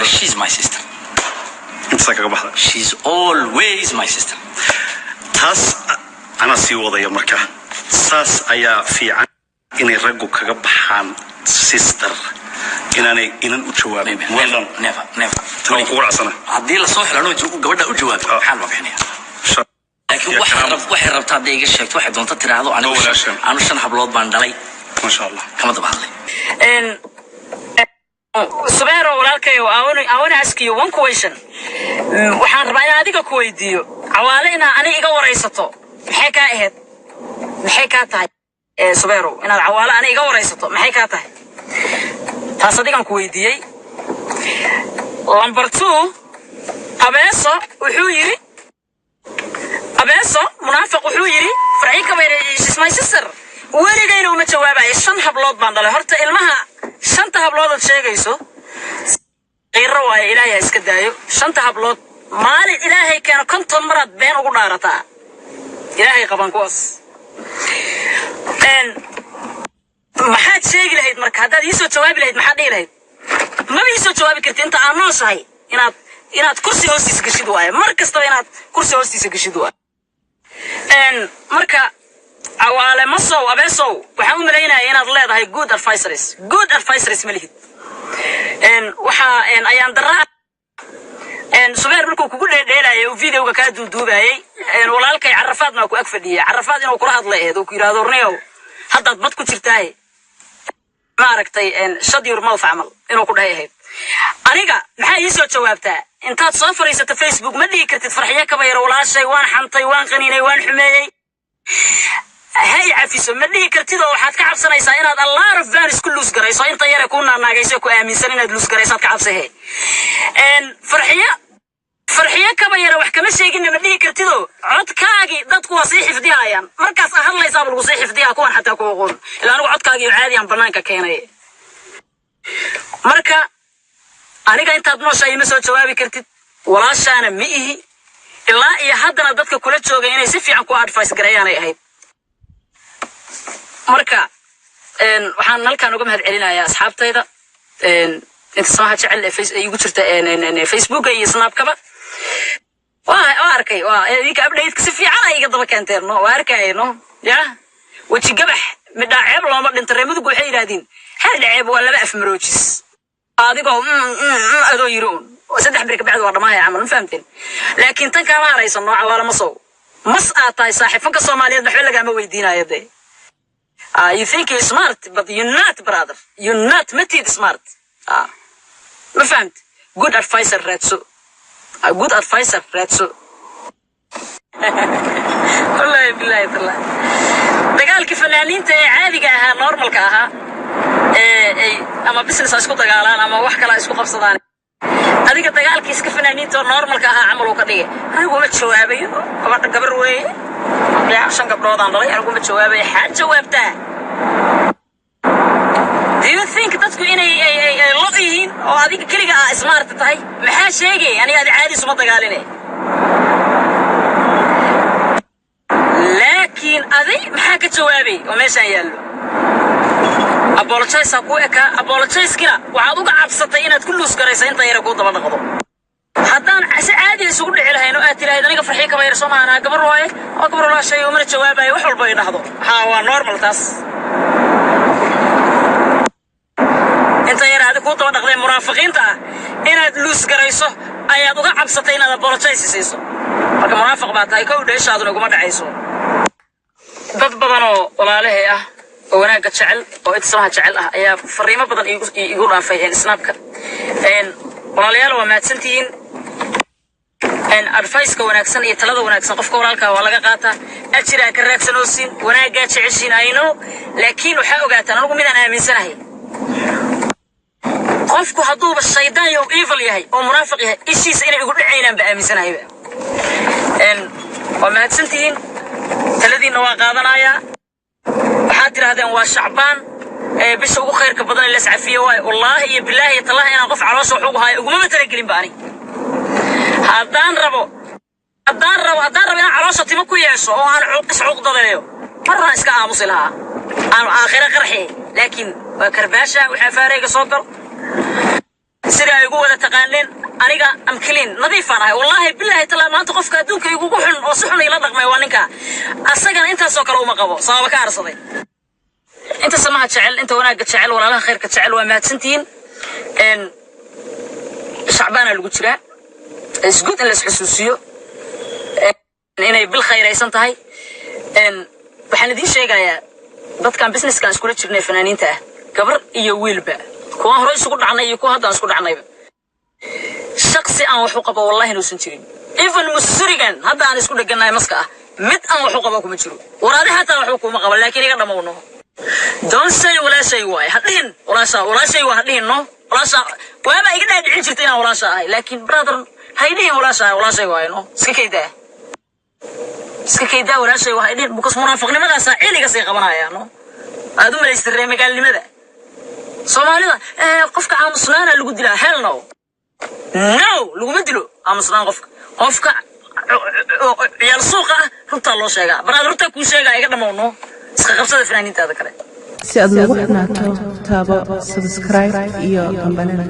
She's my sister. She's always my sister. تاس أنا سيوضا يا مركا ساس أيا في عن إني رجو كجبحان sister إنني أتجواب never ترى كورة سنة هذه الصوح لانه قبلنا أتجواب حال ما بيني لكن واحد ربط هذا يجي شيء واحد دون تطلع هذا أنا شن حبلات باندلي ما شاء الله كم تبغى لي سبيرو ولكن I want to ask you one question waxaan rabaa in adiga ku weydiiyo cawaale ina ani iga wareysato maxay ka tahay سبيرو inaad cawaale ani iga wareysato maxay ka tahay taas adigan ku weydiiyay number 2 abeeso wuxuu yiri abeeso munaafiq wuxuu yiri farci kameere she's my sister weligayna uma jawaabayo shan hablood baan dhalay horta ilmaha shanta hablood oo sheegayso qiro waa ilaahay iska daayo shanta hablood maalin ilaahay keeno konton marad been ugu dhaarataa ilaahay qaban kuwas maxaad sheegi lahayd marka haddaad ii soo jawaabi lahayd maxaad dhihi lahayd ma ii soo jawaabi kartid inta aan nooshahay inaad kursi hoostiisa gashid waaye mar kastaba inaad kursi hoostiisa gashid waaye marka cawaale masow abeesow waxaan u maleynayaa inaad leedahay good advisors ma lihid waxa ayaan daraa subeer markuu kugu dheedheelay oo videoga ka duuduubayay walaalkay carafaadna ku ag fadhiyay carafaad inuu kula hadlay oo ku yiraahdo orneeyo hadda bad ku jirtay ma aragtay shut your mouth amal inuu ku dhahay aniga maxay ii soo jawaabtaa intaad soo fariisato Facebook ma dhigi kartid farxiye kaba yar walaashay waan xantay waan qaniinay waan xumeeyay هاي عفيسو مدي كرتيدو waxaad ka cabsanaysaa inaad Allah rafaan isku luus garayso inta yare ku naanaagayso ku aaminsan inaad luus garayso ka cabsahay farxiya kaba yara wax kama sheegin madi kartido codkaagi dadku waa sii xifdiyayaan markaas aan hadlaysaa lagu sii xifdiyaa kuwan xataa ku qoon ilaa anigu codkaagi caadi aan banaanka keenay marka aniga intaad nooshay ma soo jawaabi kartid walaashaana ma ihi ilaa iyo haddana dadka kula joogay inay si fiican ku advice gareeyaan ay ahayd marka waxaan halkaan uga mahad celinayaa asxaabtayda inta soo jecel igu jirta Facebook iyo Snapkaba waa arkay waa idinka update si fiican ay iga daba keenteerno waa arkayno ya waji gabax midhaacib looma dhintareemadu waxay yiraahdeen hal dhaceeb waa laba afmaroojis adigoo adoo yiroon saddex bir ka bacdi waa dhamahay amal ma fahamteen laakiin tan kama haraysan nooca wala ma soo mas aatay saaxiibka Soomaaliyeed waxba laga ma weydiinayo you think you're smart, but you're not, brother. You're not method smart. ما فهمت. Good advisor Ratso. A good advisor Ratso. والله بالله والله. دقالك فنانين تي عادي كاها نورمال كاها. أما بسنس أسكو دقالان أما وح كلا أسكو قفصدان. هذيك دقالك إسك فنانين تو نورمال كاها عملوا كذي. أنا قومت شوابي. قبضت قبر وين. يا عشان قبضوا عن ضلي. أنا قومت شوابي حد جوابته. Do you think dadku inay looyihiin oo adiga kaliya smart tahay maxaa sheegay aniga caadi suma dagaalinay laakiin aday maxaa ka jawaabay oo meeshan yaalo apologize ku eka apologize kira waxaad uga cabsatay inaad ku luus garayso inta yar ku daba dhaqdo haddaan si caadi isugu dhici lahayn oo aad tiraahdo aniga farxiye kaba yar Soomaana gabar waaye oo gabar la shay oo mana jawaabayo wax walba ay dhahdo waa normal taas inta yar aad ku daba dhaqday munaafiqiinta inaad luus garayso ayaad uga cabsatay inaad apologize siiso marka munaafiq baa tahay koow dheeshaaduna kuma dhacayso dad badan oo walaalahay ah oo wanaaga jecel oo inta jecel ah ayaa fariimo badan igu dhaafay Snapka walaalayaal waa maadsantiin advice ka wanaagsan iyo talada wanaagsan qofka walaalka waa laga qaataa ajira ka raadsanoosin wanaaga jeceshin ayno laakiin waxa ogaataan anigu midaan aaminsanahay qofku hadduu shaydaan iyo evil yahay oo munaafiq yahay ishiisa inay ugu dhaceynaan ba aaminsanahay waa mahadsantiin taladiina waa qaadanaya waxaad tirahdeen waa shacbaan bisha ugu khayrka badan ee la iscafiyo waay wallahi iyo billahi tallahi inaan qof caloosha wax ugu hayo uguma talagelin baani haddaan rabo inaan caloosha timo ku yeesho oo aan cuqdadeeyo marna iska aamusi lahaa aan aakhira qarxi laakiin waa karbaasha waxa faarayga soo gal sida ay ugu wada taqaaneen aniga am clean nadiifan ahay wallahi billahi taala maanta qofka adduunka igu xun oo si xun ila dhaqmay waa ninka asagana intaas oo kale uma qabo sabab ka arsaday inta samaha jecel inta wanaaga jecel walaalaha khayrka jecel waa maadsantiin shacbaana lagu jiraa isgood in la isxusuusiyo inay bil khayraysan tahay waxaan idin sheegayaa dadkan businesskan isku jirnay fanaaniinta ah gabar iyo wiilba kuwa hore isugu dhacnay iyo kuwa hadda isku dhacnayba shakhsi aan wax u qabo wallahi nuusan jirin even musurigan hadda aan isku dhaganahay maska ah mid aan wax u qabo kuma jiro waraadi hataa wax kuma qabo laakiin iga dhamawno don't say wala shay way hadin wala shay waa hadin no wala shay waaba iga dhaadhicin jirtay inaan wala shay laakiin brother haydin wala shay way no iska kayda wala shay waa hadin bukas munaafiqnimadaas ciiliga sii qabanaya no aad u maleystirey magaalnimada Soomaalida qofka aamusnaana lagu dilaa hell no laguma dilo aamusnaan qofka yar suuqa runta loo sheegaa baraad runta ku sheegaa iga dhamawno iska qabsada fanaaniintaada kale si aad ugu xirnaato taabo subscribe iyo kambanada